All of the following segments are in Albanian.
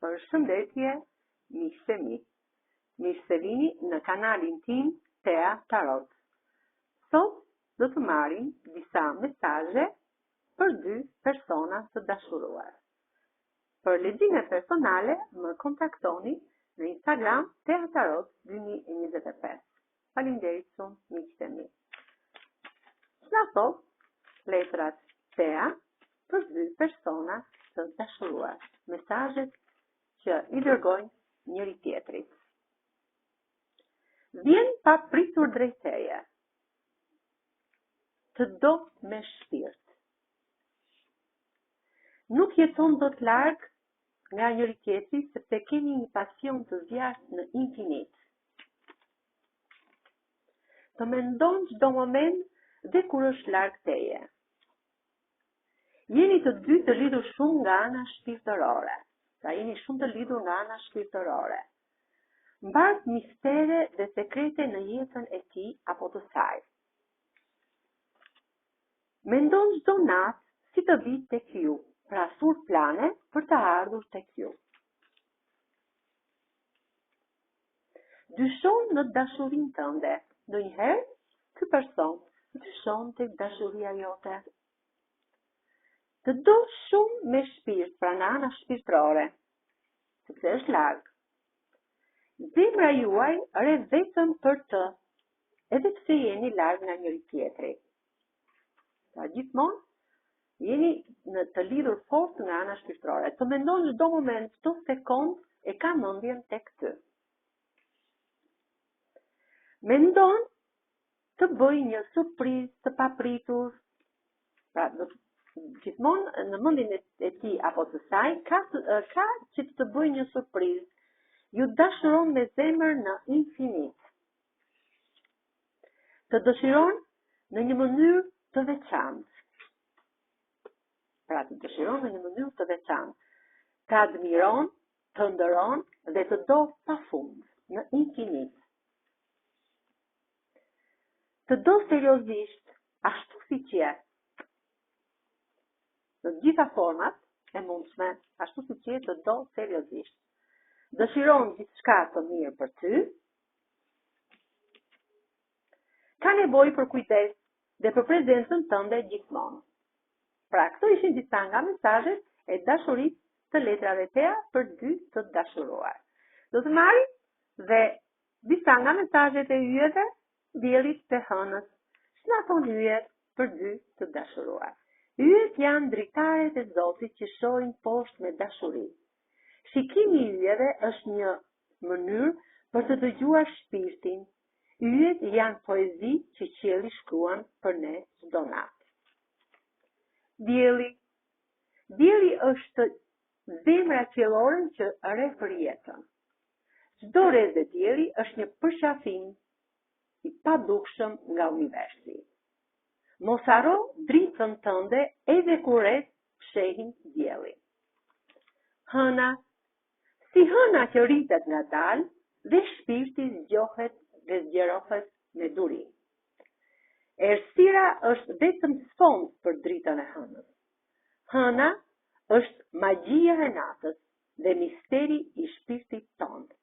Përshëndetje, miqtë e mi. Mirë se vini në kanalin tim Tea Tarot. Sot do të marrim disa mesazhe për dy persona të dashuruar. Për lexime personale më kontaktoni në Instagram Tea Tarot 2025. Faleminderit shumë, miqtë e mi. Na thot letrat Tea për dy persona të dashuruar. Mesazhet që i dërgojnë njëri tjetrit. Vjen pa pritur drejt teje. Të do me shpirt. Nuk jeton dot larg nga njëri tjetri sepse keni një pasion të zjarrt në infinit. Të mendon çdo moment dhe kur është larg teje. Jeni të dy të lidhur shumë nga ana shpirtërore. Pra jeni shumë të lidhur nga ana shpirtërore. Mbart mistere dhe sekrete në jetën e tij apo të saj. Mendon çdo natë si të vijë tek ju, pra sur plane për të ardhur tek ju. Dyshon në dashurinë tënde. Ndonjëherë ky person dyshon tek dashuria jote. Të do shumë me shpirt, pra në ana shpirtërore, sepse është larg. Zemra juaj re vetëm për të, edhe pse jeni larg nga njëri tjetri. Pra gjithmonë jeni në të lidhur fort nga ana shpirtërore. Të mendon çdo moment, çdo sekond e ka mendjen tek ty. Mendon të bëj një surprizë të papritur. Pra gjithmonë në mendjen e tij apo të saj ka që të bëj një surprizë. Ju dashuron me zemër në infinit. Të dëshiron në një mënyrë të veçantë. Pra të dëshiron në një mënyrë të veçantë. Të admiron, të ndëron dhe të do pafund, në infinit. Të do seriozisht, ashtu si që je. Në gjitha format e mundshme, ashtu si që je të do seriozisht. Dëshiron diçka të mirë për ty, ka nevojë për kujdes dhe për prezencën tënde gjithmonë. Pra, këto ishin disa nga mesazhet e dashurisë të letrave Tea për dy të dashuruar. Do të marrim dhe disa nga mesazhet e yjeve, diellit të hënës. Ç'na thon yjet për dy të dashuruar? Yjet janë dritaret e Zotit që shohin poshtë me dashuri. Shikimi i yjeve është një mënyrë për të dëgjuar shpirtin. Yjet janë poezi që qielli shkruan për ne çdo natë. Dielli. Dielli është zemra qiellore që re për jetën. Çdo rreth dhe dielli është një përshafim i padukshëm nga universi. Mos harro dritën tënde edhe kur rreth fshehin diellin. Hëna. Si hëna që rritet ngadalë dhe shpirti zgjohet dhe zgjerohet me durim. Errësira është vetëm sfond për dritën e hënës. Hëna është magjia e natës dhe misteri i shpirtit tonë.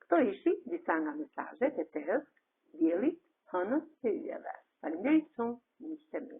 Këto ishin disa nga mesazhet e Teës, diellit, hënës e yjeve. Faleminderit shumë, miqtë e mi.